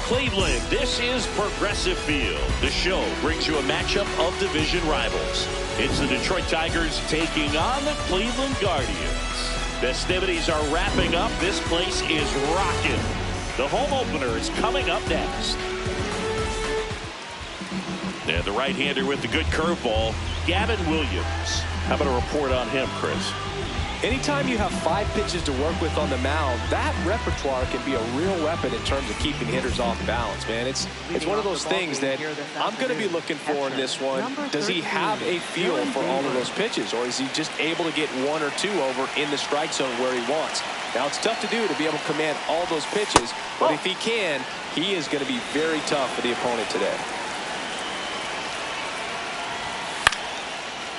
Cleveland, this is Progressive Field. The show brings you a matchup of division rivals. It's the Detroit Tigers taking on the Cleveland Guardians. Festivities are wrapping up. This place is rocking. The home opener is coming up next. And the right-hander with the good curveball, Gavin Williams. How about a report on him, Chris? Anytime you have 5 pitches to work with on the mound, that repertoire can be a real weapon in terms of keeping hitters off balance, man. It's one of those things that I'm going to be looking for in this one. Does he have a feel for all of those pitches, or is he just able to get 1 or 2 over in the strike zone where he wants? Now, it's tough to do to be able to command all those pitches, but if he can, he is going to be very tough for the opponent today.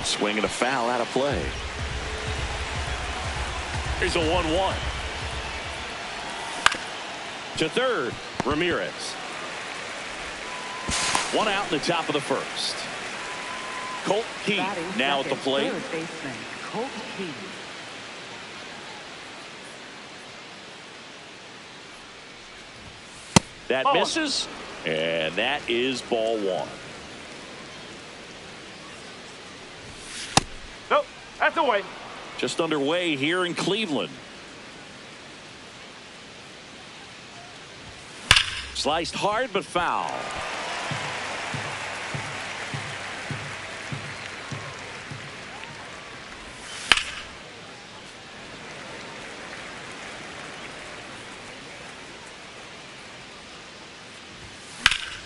Swing and a foul out of play. Here's a 1-1. To third, Ramirez. 1 out in the top of the first. Colt Keith now at the plate. Third baseman, Colt Keith. That misses, and that is ball 1. Nope, that's away. Just underway here in Cleveland. Sliced hard but foul.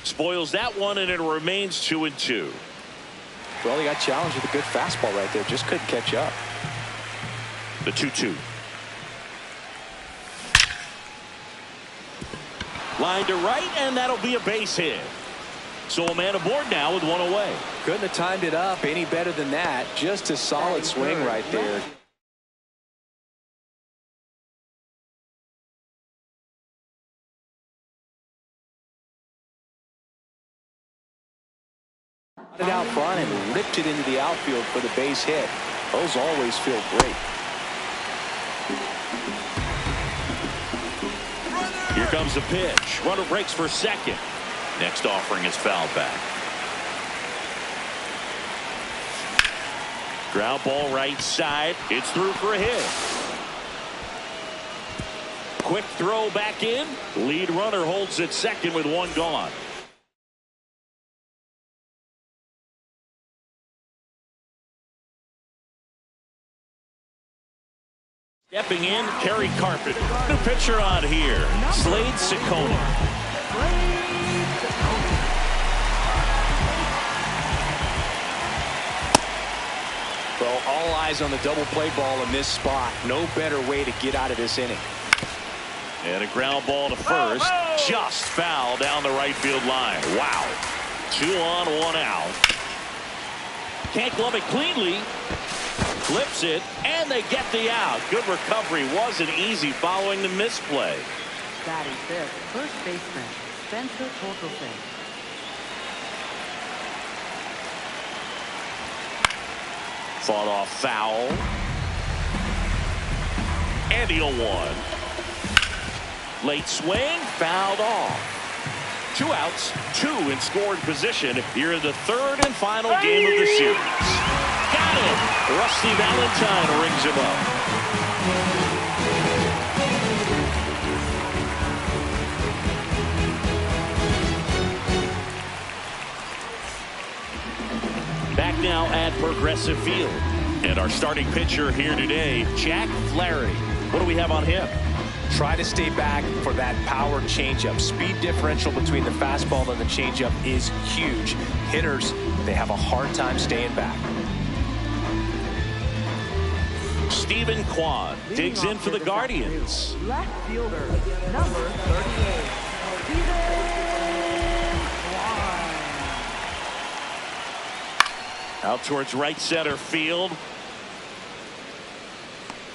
Spoils that one, and it remains 2-2. Well, he got challenged with a good fastball right there. Just couldn't catch up. The 2-2. Line to right, and that'll be a base hit. So a man aboard now with 1 away. Couldn't have timed it up any better than that. Just a solid swing right there. It out front and ripped it into the outfield for the base hit. Those always feel great. Here comes the pitch. Runner breaks for second. Next offering is fouled back. Ground ball right side. It's through for a hit. Quick throw back in. Lead runner holds at second with 1 gone. Stepping in, Kerry Carpenter. New pitcher on here, Slade Ciccone. Well, all eyes on the double play ball in this spot. No better way to get out of this inning. And a ground ball to first. Just foul down the right field line. Wow. 2 on, 1 out. Can't glove it cleanly. Flips it, and they get the out. Good recovery. Wasn't easy following the misplay. Batting fifth, first baseman, Spencer Torkelson. Fought off foul. And the 0-1. Late swing, fouled off. 2 outs, 2 in scoring position here in the 3rd and final game of the series. Got it! Rusty Valentine rings him up. Back now at Progressive Field. And our starting pitcher here today, Jack Flaherty. What do we have on him? Try to stay back for that power changeup. Speed differential between the fastball and the changeup is huge. Hitters, they have a hard time staying back. Steven Kwan digs in for the Guardians. Left fielder, number 38, Steven Kwan. Out towards right center field.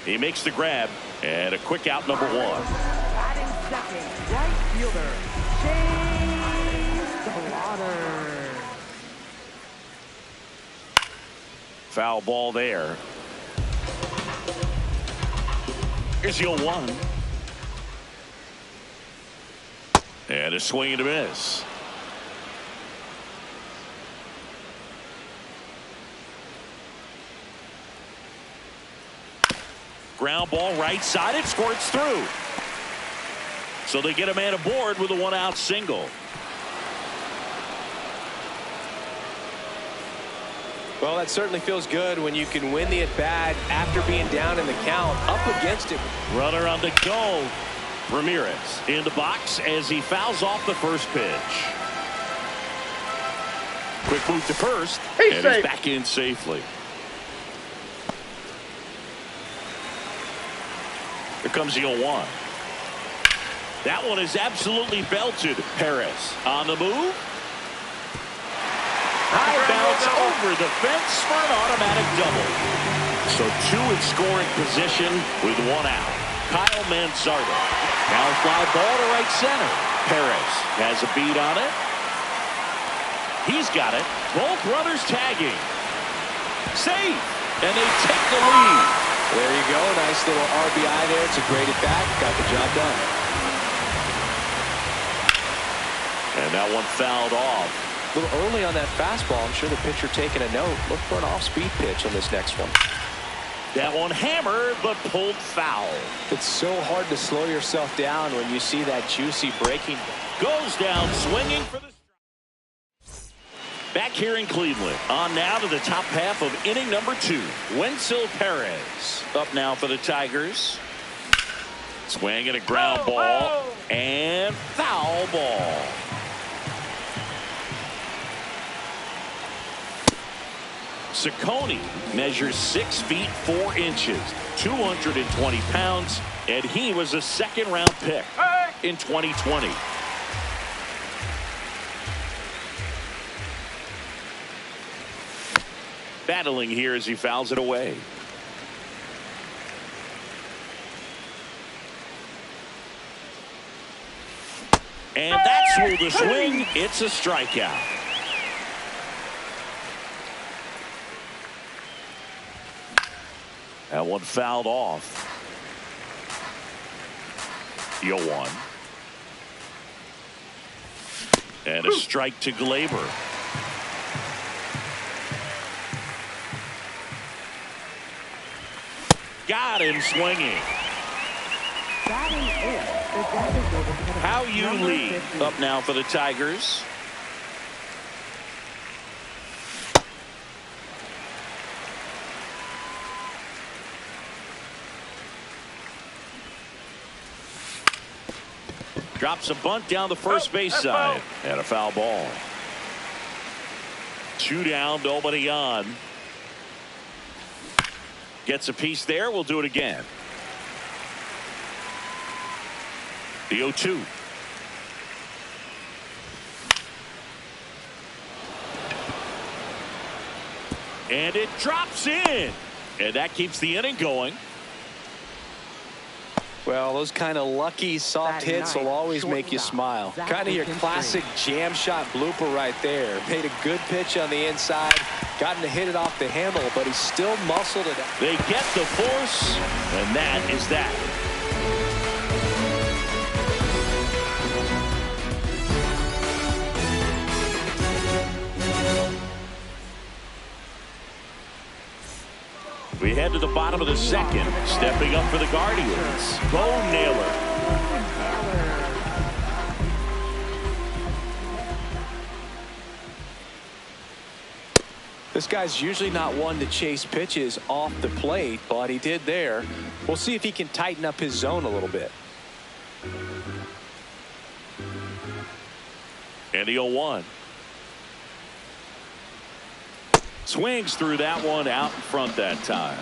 He makes the grab, and a quick out, number 1. Batting second, right fielder, Chase Slaughter. Foul ball there. Here's the 0-1. And a swing and a miss. Ground ball right side. It squirts through. So they get a man aboard with a one-out single. Well, that certainly feels good when you can win the at-bat after being down in the count, up against it. Runner on the go. Ramirez in the box as he fouls off the first pitch. Quick move to first. And he's back in safely. Here comes the 0-1. That one is absolutely belted. Perez on the move. High bounce over the fence for an automatic double. So two in scoring position with one out. Kyle Manzardo. Now fly ball to right center. Perez has a beat on it. He's got it. Both runners tagging. Safe. And they take the lead. There you go. Nice little RBI there. It's a great at bat. Got the job done. And that one fouled off. A little early on that fastball. I'm sure the pitcher taking a note. Look for an off-speed pitch on this next one. That one hammered but pulled foul. It's so hard to slow yourself down when you see that juicy breaking. Goes down swinging for the strike. Back here in Cleveland. On now to the top half of inning number 2. Wenceel Perez up now for the Tigers. Swing and a ground ball. And foul ball. Ciccone measures 6 feet 4 inches, 220 pounds, and he was a second-round pick in 2020. Battling here as he fouls it away. And that's through the swing. It's a strikeout. That one fouled off. 0-1. And a strike to Glaber. Got him swinging. How you lead up now for the Tigers. Drops a bunt down the first base side. And a foul ball. 2 down, nobody on. Gets a piece there. We'll do it again. The 0-2. And it drops in. And that keeps the inning going. Well, those kind of lucky soft hits will always make you smile. Kind of your classic jam shot blooper right there. Made a good pitch on the inside. Gotten to hit it off the handle, but he still muscled it. They get the force, and that is that. We head to the bottom of the second. Stepping up for the Guardians, Bo Naylor. This guy's usually not one to chase pitches off the plate, but he did there. We'll see if he can tighten up his zone a little bit. And the 0-1. Swings through that one out in front that time.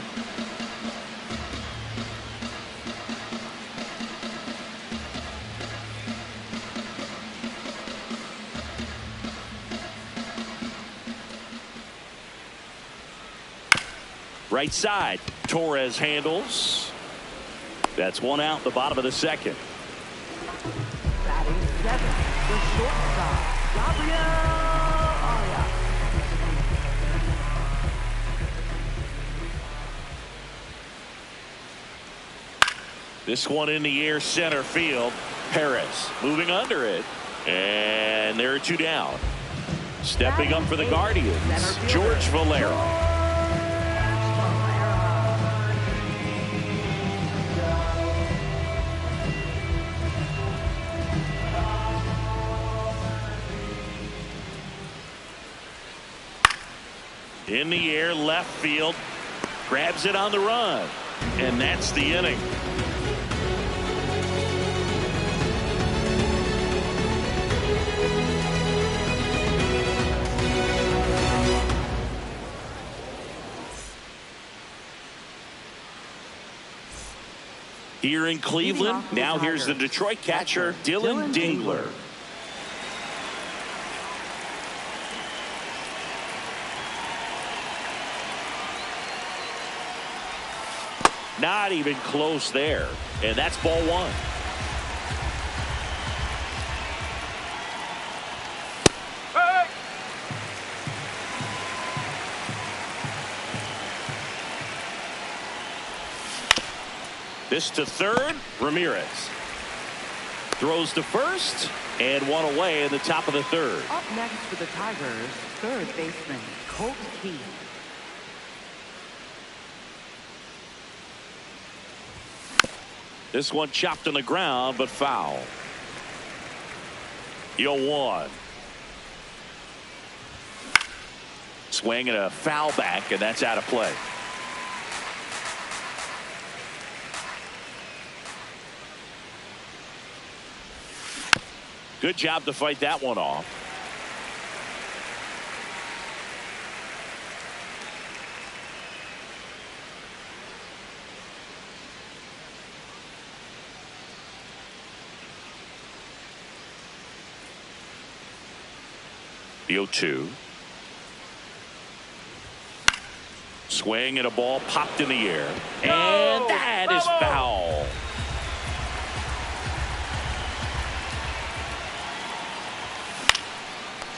Right side, Torres handles. That's one out, the bottom of the second. Batting 7, the shortstop, Gabriel Arias. This one in the air, center field. Perez moving under it. And there are 2 down. Stepping up for the Guardians, George Valera. In the air, left field. Grabs it on the run. And that's the inning. Here in Cleveland, now here's the Detroit catcher, Dylan Dingler. Not even close there. And that's ball 1. This to third. Ramirez throws to first, and 1 away in the top of the 3rd. Up next for the Tigers, third baseman Colt Keith. This one chopped on the ground, but foul. 0-1. Swing and a foul back, and that's out of play. Good job to fight that one off. The 0-2. Swing and a ball popped in the air. And that is foul.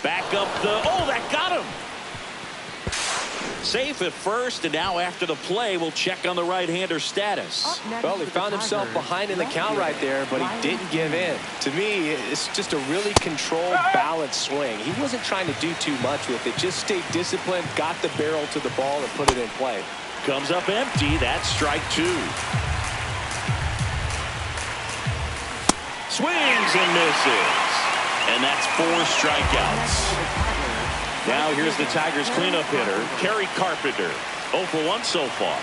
Back up the, oh, that got him. Safe at first, and now after the play, we'll check on the right-hander status. Well, he found himself behind in the count right there, but he didn't give in. To me, it's just a really controlled, balanced swing. He wasn't trying to do too much with it. Just stayed disciplined, got the barrel to the ball, and put it in play. Comes up empty. That's strike 2. Swings and misses. And that's 4 strikeouts. Now here's the Tigers cleanup hitter, Kerry Carpenter. 0 for 1 so far.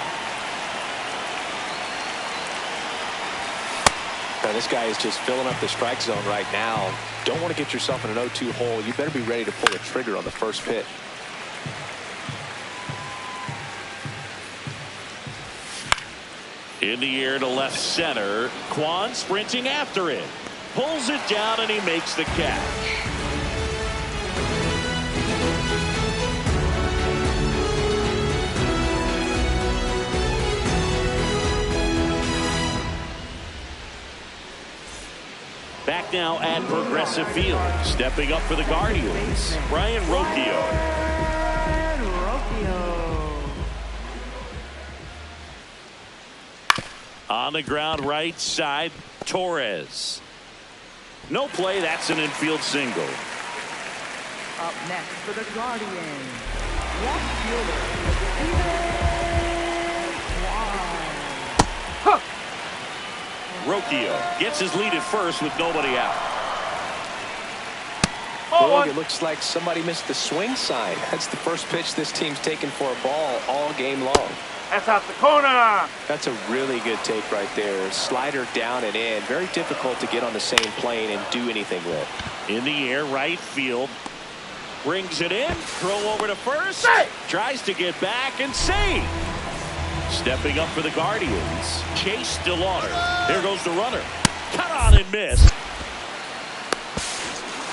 Now, this guy is just filling up the strike zone right now. Don't want to get yourself in an 0-2 hole. You better be ready to pull the trigger on the first pitch. In the air to left center. Kwan sprinting after it. Pulls it down and he makes the catch. Back now at Progressive Field. Stepping up for the Guardians, Brian Rocchio. On the ground right side, Torres. No play, that's an infield single. Up next for the Guardians, left fielder, Rocchio gets his lead at first with nobody out. Look, it looks like somebody missed the swing sign. That's the first pitch this team's taken for a ball all game long. That's out the corner. That's a really good take right there. Slider down and in. Very difficult to get on the same plane and do anything with. In the air, right field. Brings it in. Throw over to first. Tries to get back and save. Stepping up for the Guardians, Chase DeLauter. There goes the runner. Cut on and missed.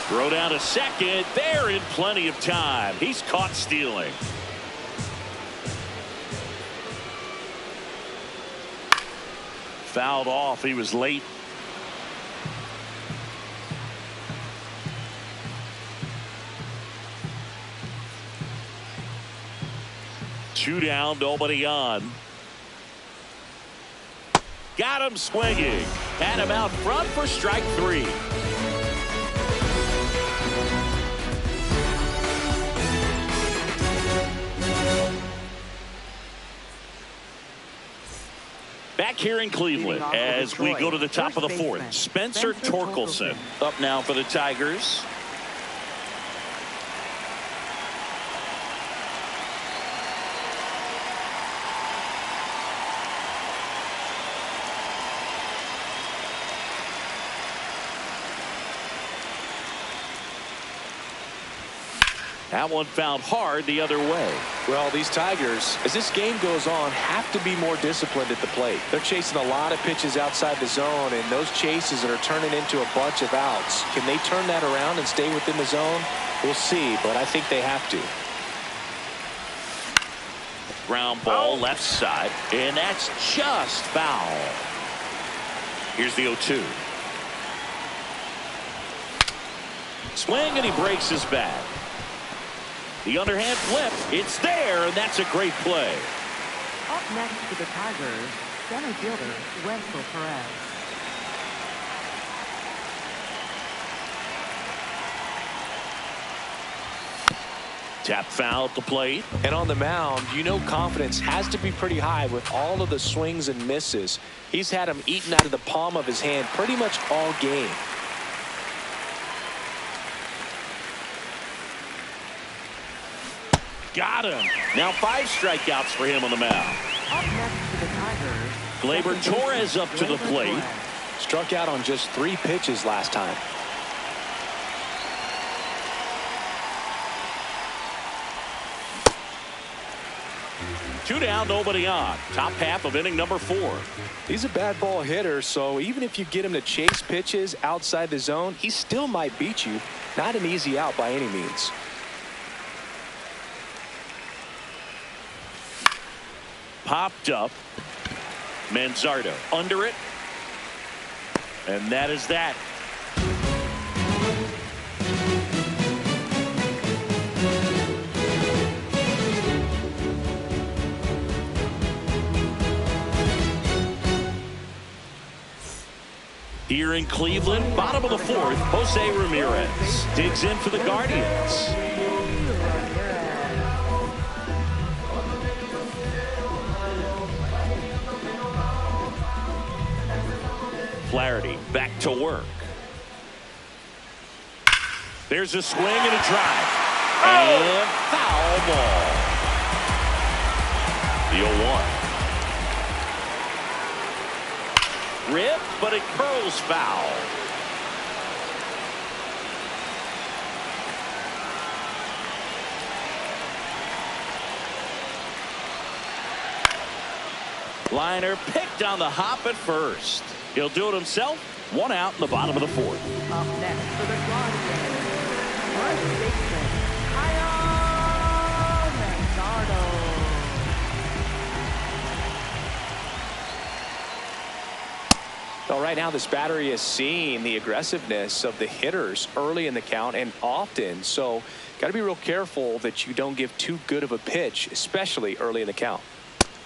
Throw down to second. They're in plenty of time. He's caught stealing. Fouled off. He was late. Two down, nobody on. Got him swinging. Had him out front for strike 3. Back here in Cleveland as we go to the top of the 4th. Spencer Torkelson up now for the Tigers. That one fouled hard the other way. Well, these Tigers, as this game goes on, have to be more disciplined at the plate. They're chasing a lot of pitches outside the zone, and those chases that are turning into a bunch of outs. Can they turn that around and stay within the zone? We'll see, but I think they have to. Ground ball left side, and that's just foul. Here's the 0-2. Swing, and he breaks his bat. The underhand flip. It's there, and that's a great play. Up next to the Tigers, center fielder Wenceel Perez. Tap foul at the plate. And on the mound, you know confidence has to be pretty high with all of the swings and misses. He's had them eaten out of the palm of his hand pretty much all game. Got him. Now 5 strikeouts for him on the mound. Up next to the Tigers, Gleyber Torres up to the plate. Struck out on just 3 pitches last time. Two down, nobody on. Top half of inning number 4. He's a bad ball hitter, so even if you get him to chase pitches outside the zone, he still might beat you. Not an easy out by any means. Popped up. Manzardo under it. And that is that. Here in Cleveland, bottom of the 4th, Jose Ramirez digs in for the Guardians. Flaherty back to work. There's a swing and a drive. And foul ball. The 0-1. Rip, but it curls foul. Liner picked on the hop at first. He'll do it himself. 1 out in the bottom of the 4th. Up next for the Guardians, first baseman Kyle Manzardo. Well, right now this battery is seeing the aggressiveness of the hitters early in the count and often. So got to be real careful that you don't give too good of a pitch, especially early in the count.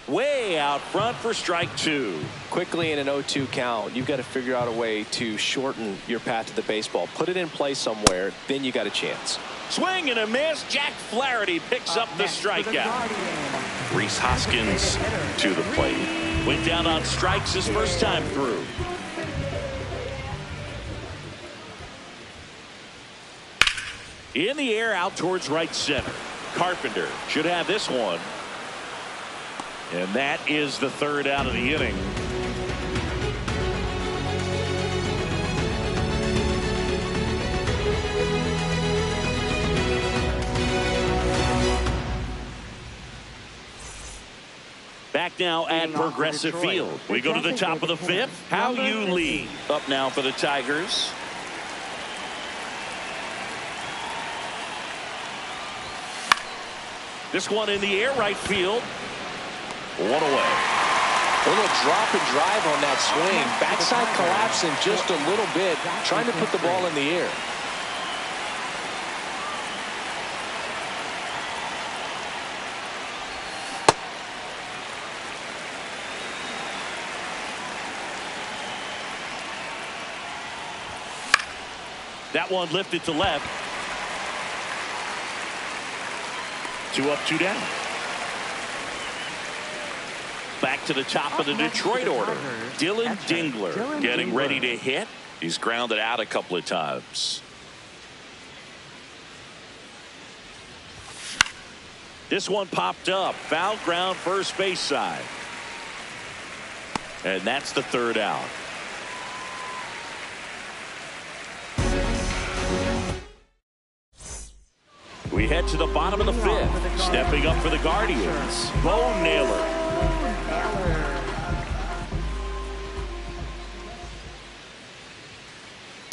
Way out front for strike 2. Quickly in an 0-2 count, you've got to figure out a way to shorten your path to the baseball. Put it in play somewhere, then you got a chance. Swing and a miss. Jack Flaherty picks up the strikeout. Rhys Hoskins to the plate. Went down on strikes his first time through. In the air out towards right center. Carpenter should have this one. And that is the 3rd out of the inning. Back now at Progressive Field. We go to the top of the 5th. Hao-Yu Lee up now for the Tigers. This one in the air right field. 1 away. A little drop and drive on that swing. Backside collapsing just a little bit, trying to put the ball in the air. That one lifted to left. 2 up, 2 down. Back to the top of the Detroit order. Dylan Dingler getting ready to hit. He's grounded out a couple of times. This one popped up. Foul ground, first base side. And that's the 3rd out. We head to the bottom of the 5th. Stepping up for the Guardians, Bo Naylor.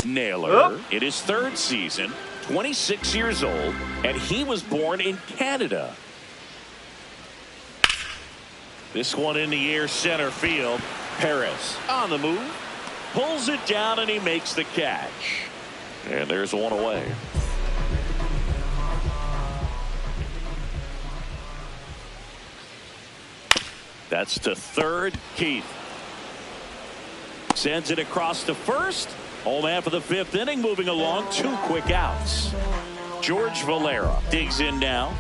Naylor in his 3rd season, 26 years old, and he was born in Canada. This one in the air, center field. Perez on the move, pulls it down, and he makes the catch. And there's one away. That's to 3rd, Keith. Sends it across to 1st. Old man for the 5th inning, moving along, 2 quick outs. George Valera digs in now.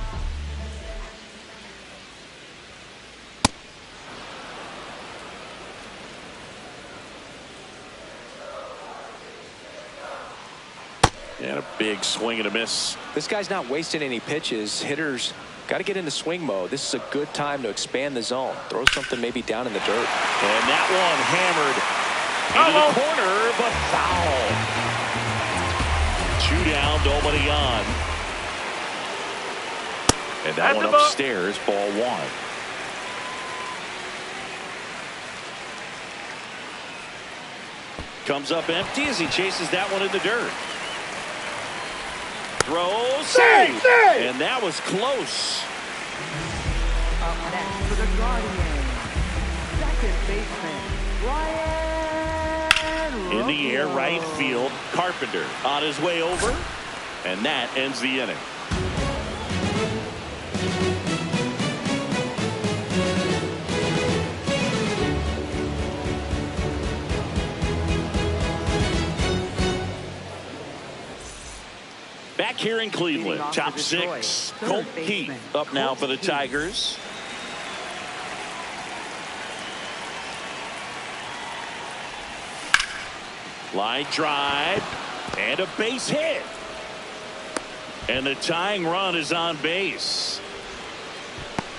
And a big swing and a miss. This guy's not wasting any pitches. Hitters got to get into swing mode. This is a good time to expand the zone. Throw something maybe down in the dirt. And that one hammered into the corner, but foul. 2 down, nobody on. And that one upstairs, ball 1. Comes up empty as he chases that one in the dirt. Throws, save, and that was close. Up next for the Guardians, second baseman, Ryan In the air, right field, Carpenter on his way over, and that ends the inning. Back here in Cleveland, top 6, Colt Keith up now for the Tigers. Line drive and a base hit. And the tying run is on base.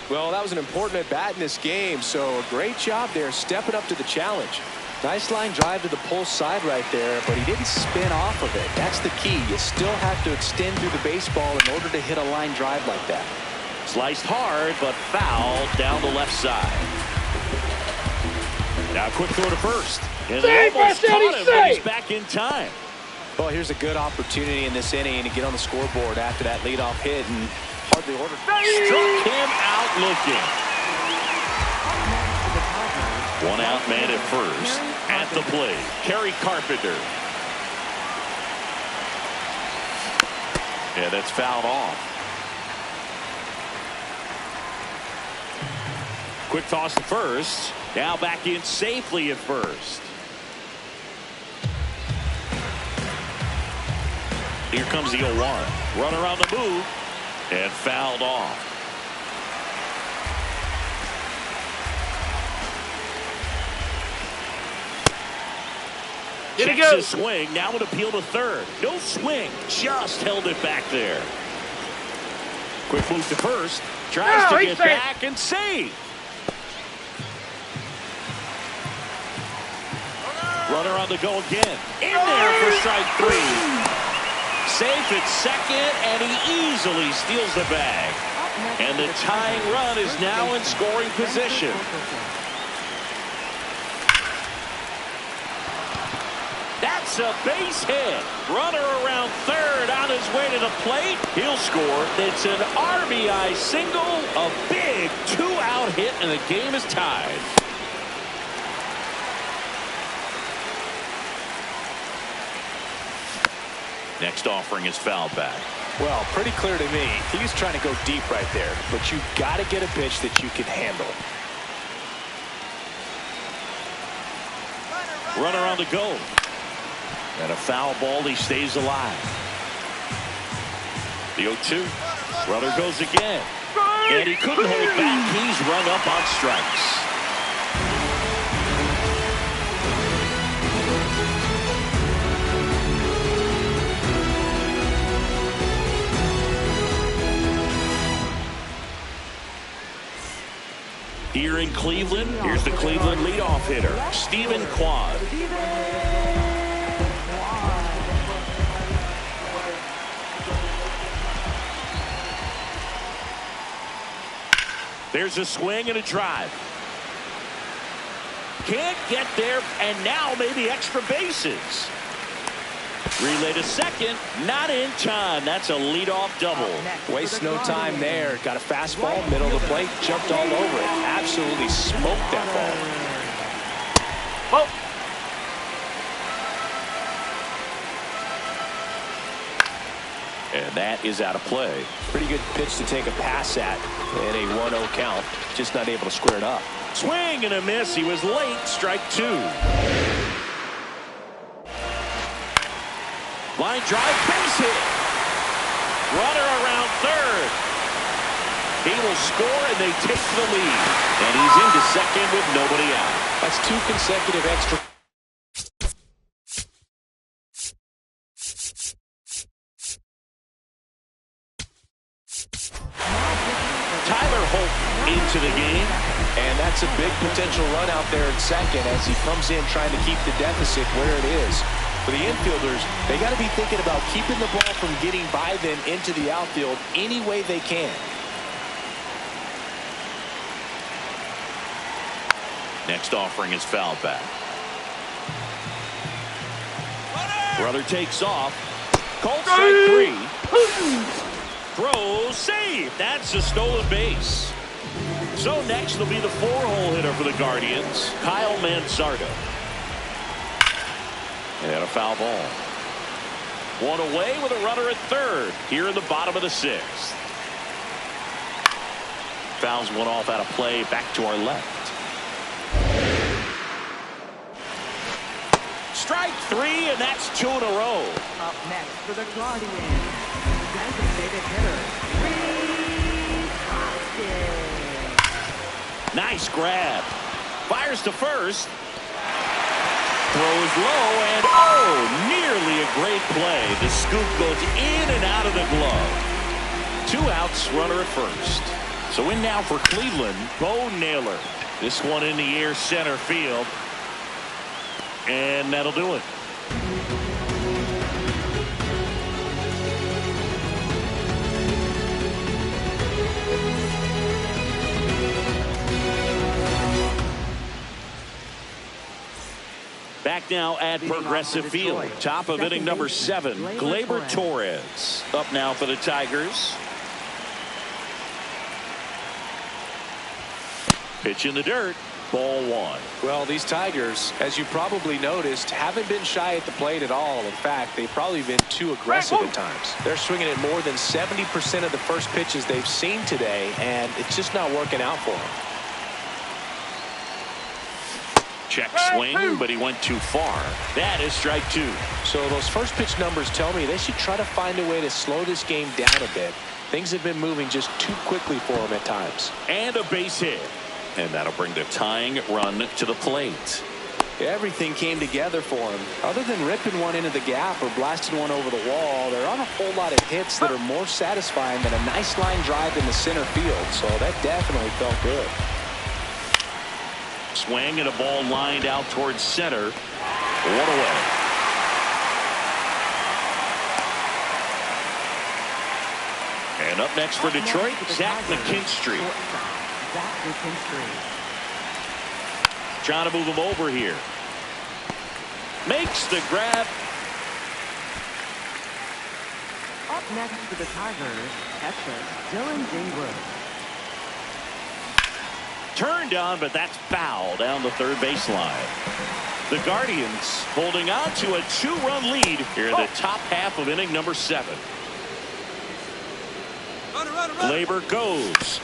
Well, that was an important at bat in this game, so a great job there stepping up to the challenge. Nice line drive to the pull side right there, but he didn't spin off of it. That's the key. You still have to extend through the baseball in order to hit a line drive like that. Sliced hard, but foul down the left side. Now quick throw to 1st. And they almost caught him, but he's back in time. Well, here's a good opportunity in this inning to get on the scoreboard after that leadoff hit, and hardly ordered. Struck him out looking. 1 out, man at 1st. At the plate, Kerry Carpenter. Yeah, that's fouled off. Quick toss to 1st. Now back in safely at 1st. Here comes the 0-1. Runner on the move and fouled off. Checks his swing. Now an appeal to 3rd. No swing. Just held it back there. Quick move to 1st. Tries to get back and save. Runner on the go again. In there for strike 3. Safe at 2nd, and he easily steals the bag. And the tying run is now in scoring position. That's a base hit. Runner around 3rd on his way to the plate. He'll score. It's an RBI single. A big 2-out hit, and the game is tied. Next offering is fouled back. Well, pretty clear to me. He was trying to go deep right there, but you've got to get a pitch that you can handle. Runner on the go. And a foul ball. He stays alive. The 0-2. Runner goes again. And he couldn't hold back. He's rung up on strikes. Here in Cleveland, here's the Cleveland leadoff hitter, Steven Kwan. There's a swing and a drive. Can't get there, and now maybe extra bases. Relay to second, not in time. That's a leadoff double. Waste no time there. Got a fastball, middle of the plate, jumped all over it. Absolutely smoked that ball. Oh. And that is out of play. Pretty good pitch to take a pass at in a 1-0 count. Just not able to square it up. Swing and a miss. He was late. Strike two. Line drive, base hit. Runner around third. He will score, and they take the lead. And he's into second with nobody out. That's two consecutive extra. Tyler Holt into the game. And that's a big potential run out there in second as he comes in trying to keep the deficit where it is. For the infielders, they got to be thinking about keeping the ball from getting by them into the outfield any way they can. Next offering is fouled back. Brother takes off. Called strike three. Throw, save. That's a stolen base. So next will be the 4-hole hitter for the Guardians, Kyle Manzardo. And a foul ball. One away with a runner at third here in the bottom of the sixth. Fouls one off out of play, back to our left. Strike three, and that's two in a row. Up next for the Guardians, designated hitter, Rhys Hoskins. Nice grab. Fires to first. Throws low, and oh, nearly a great play. The scoop goes in and out of the glove. 2 outs, runner at first. So in now for Cleveland, Bo Naylor. This one in the air, center field. And that'll do it. Back now at Progressive Field. Top of inning number 7. Gleyber Torres up now for the Tigers. Pitch in the dirt. Ball one. Well, these Tigers, as you probably noticed, haven't been shy at the plate at all. In fact, they've probably been too aggressive at times. They're swinging at more than 70% of the first pitches they've seen today, and it's just not working out for them. Check swing, but he went too far. That is strike two. So those first pitch numbers tell me they should try to find a way to slow this game down a bit. Things have been moving just too quickly for them at times. And a base hit. And that'll bring the tying run to the plate. Everything came together for him. Other than ripping one into the gap or blasting one over the wall, there aren't a whole lot of hits that are more satisfying than a nice line drive in the center field. So that definitely felt good. Swing and a ball lined out towards center. One away. And up next for Detroit, Zach McKinstry. Trying to move him over here. Makes the grab. Up next for the Tigers, catcher Dylan Dingler. Turned on, but that's foul down the third baseline. The Guardians holding on to a 2-run lead here in the top half of inning number 7. Gleyber goes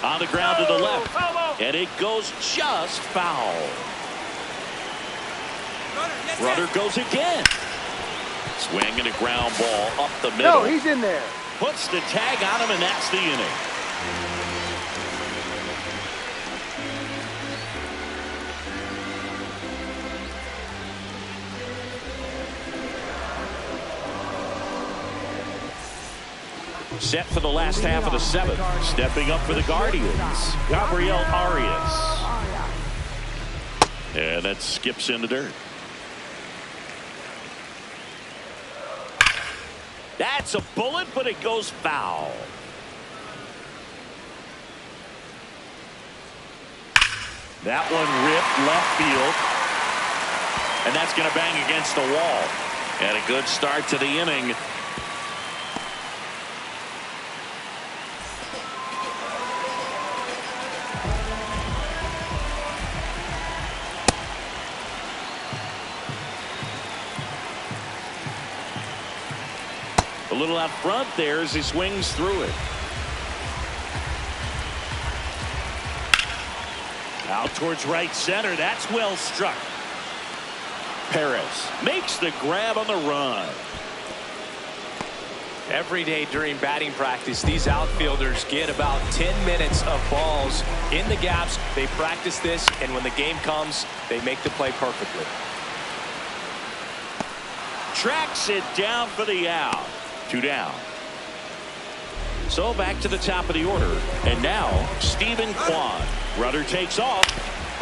on the ground to the left, and it goes just foul. Runner goes again. Swing and a ground ball up the middle. No, he's in there. Puts the tag on him, and that's the inning. Set for the last half of the seventh. Stepping up for the Guardians, Gabriel Arias. And that skips in the dirt. That's a bullet, but it goes foul. That one ripped left field. And that's going to bang against the wall. And a good start to the inning. A little out front there as he swings through it. Out towards right center. That's well struck. Perez makes the grab on the run. Every day during batting practice, these outfielders get about 10 minutes of balls in the gaps. They practice this, and when the game comes, they make the play perfectly. Tracks it down for the out. 2 down. So back to the top of the order. And now Stephen Kwan. Runner takes off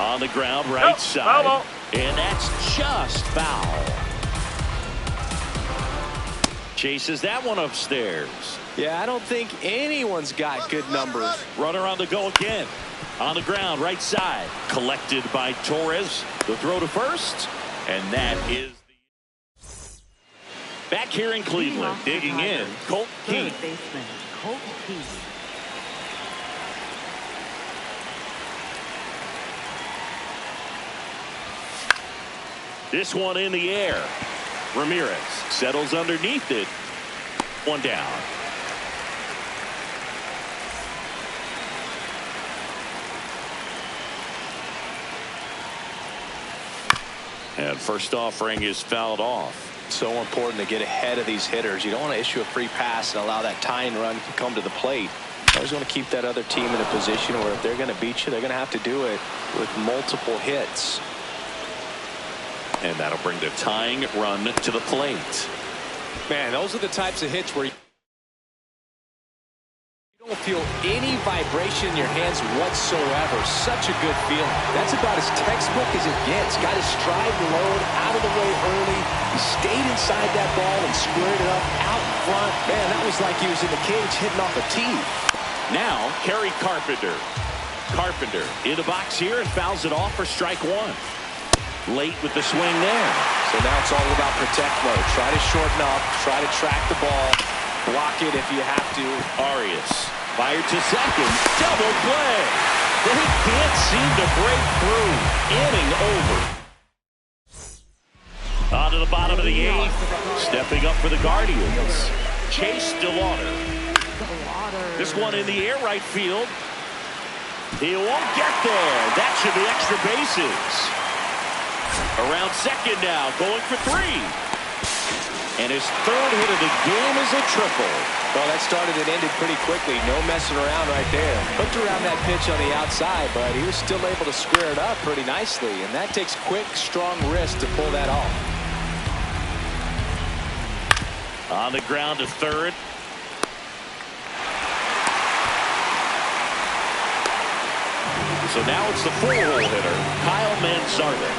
on the ground right side. Foul. And that's just foul. Chases that one upstairs. Yeah, I don't think anyone's got good numbers. Runner on the go again. On the ground right side. Collected by Torres. The throw to first. And that is back here in Cleveland, digging in, Colt Keith. Third baseman, Colt Keith. This one in the air. Ramirez settles underneath it. 1 down. And first offering is fouled off. So important to get ahead of these hitters. You don't want to issue a free pass and allow that tying run to come to the plate. You always want to keep that other team in a position where if they're going to beat you, they're going to have to do it with multiple hits. And that'll bring the tying run to the plate. Man, those are the types of hits where you don't feel any vibration in your hands whatsoever. Such a good feeling. That's about as textbook as it gets. Got his stride load out of the way early. He stayed inside that ball and squared it up out in front. Man, that was like he was in the cage hitting off a tee. Now, Kerry Carpenter. Carpenter in the box here and fouls it off for strike 1. Late with the swing there. So now it's all about protect mode. Try to shorten up. Try to track the ball. Block it if you have to. Arias fired to second. Double play. They can't seem to break through. Inning over. On to the bottom of the 8th. Stepping up for the Guardians. Chase DeLauder. This one in the air right field. He won't get there. That should be extra bases. Around second now, going for 3. And his 3rd hit of the game is a triple. Well, that started and ended pretty quickly. No messing around right there. Hooked around that pitch on the outside, but he was still able to square it up pretty nicely. And that takes quick, strong wrist to pull that off. On the ground to 3rd. So now it's the 4-hole hitter, Kyle Manzardo.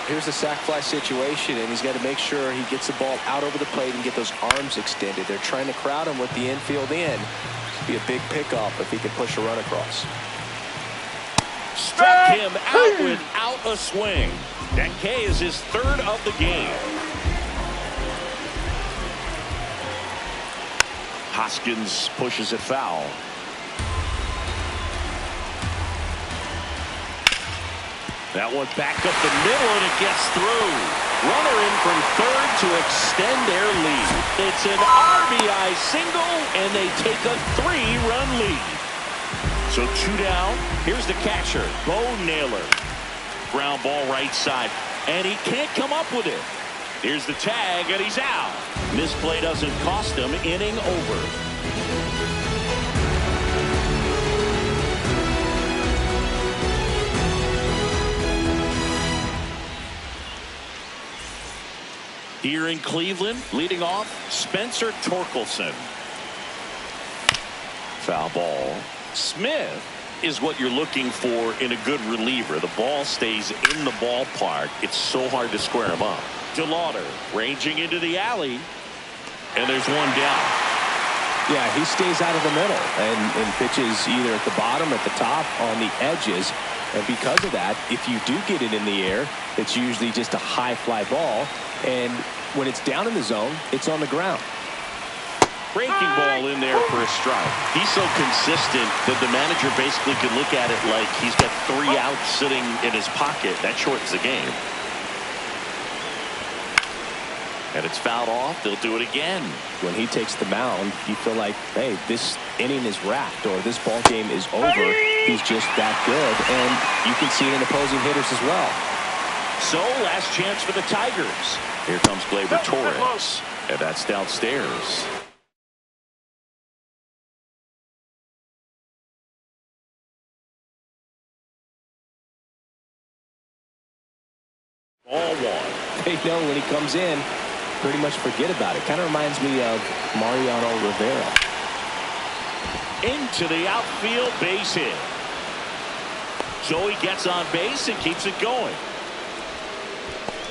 Here's the sac fly situation, and he's got to make sure he gets the ball out over the plate and get those arms extended. They're trying to crowd him with the infield in. It'd be a big pickup if he can push a run across. Struck him out without a swing. That K is his 3rd of the game. Hoskins pushes it foul. That one back up the middle, and it gets through. Runner in from 3rd to extend their lead. It's an RBI single, and they take a 3-run lead. So 2 down. Here's the catcher, Bo Naylor. Ground ball right side. And he can't come up with it. Here's the tag, and he's out. This play doesn't cost him. Inning over. Here in Cleveland, leading off, Spencer Torkelson. Foul ball. Smith is what you're looking for in a good reliever. The ball stays in the ballpark. It's so hard to square him up. DeLauder ranging into the alley. And there's one down. Yeah, he stays out of the middle and pitches either at the bottom or at the top on the edges. And because of that, if you do get it in the air, it's usually just a high fly ball. And when it's down in the zone, it's on the ground. Breaking ball in there for a strike. He's so consistent that the manager basically could look at it like he's got 3 outs sitting in his pocket. That shortens the game. And it's fouled off. They'll do it again. When he takes the mound, you feel like, hey, this inning is wrapped or this ball game is over. He's just that good. And you can see it in opposing hitters as well. So, last chance for the Tigers. Here comes Gleyber Torres. And that's downstairs. Ball one. They know when he comes in, pretty much forget about it. Kind of reminds me of Mariano Rivera. Into the outfield, base hit. Joey gets on base and keeps it going.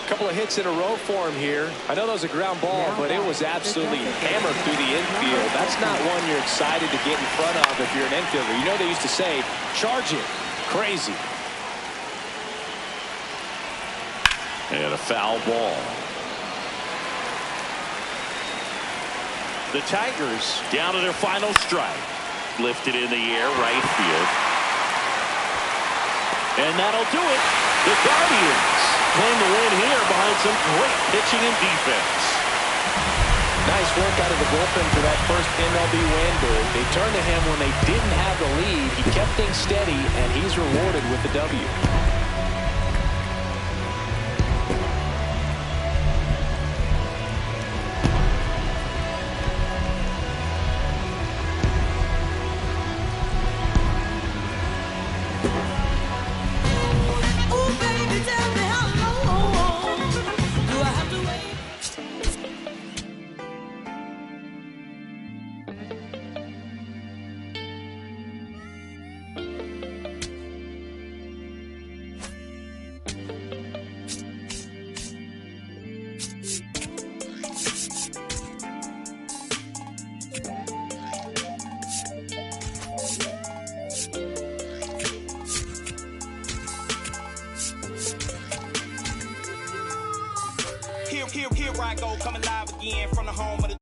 A couple of hits in a row for him here. I know that was a ground ball, but it was absolutely hammered through the infield. That's not one you're excited to get in front of if you're an infielder. You know they used to say, charge it. Crazy. And a foul ball. The Tigers down to their final strike. Lifted in the air, right field. And that'll do it. The Guardians claim the win here behind some great pitching and defense. Nice work out of the bullpen for that first MLB win. They turned to him when they didn't have the lead. He kept things steady, and he's rewarded with the W. Here I go, coming live again from the home of the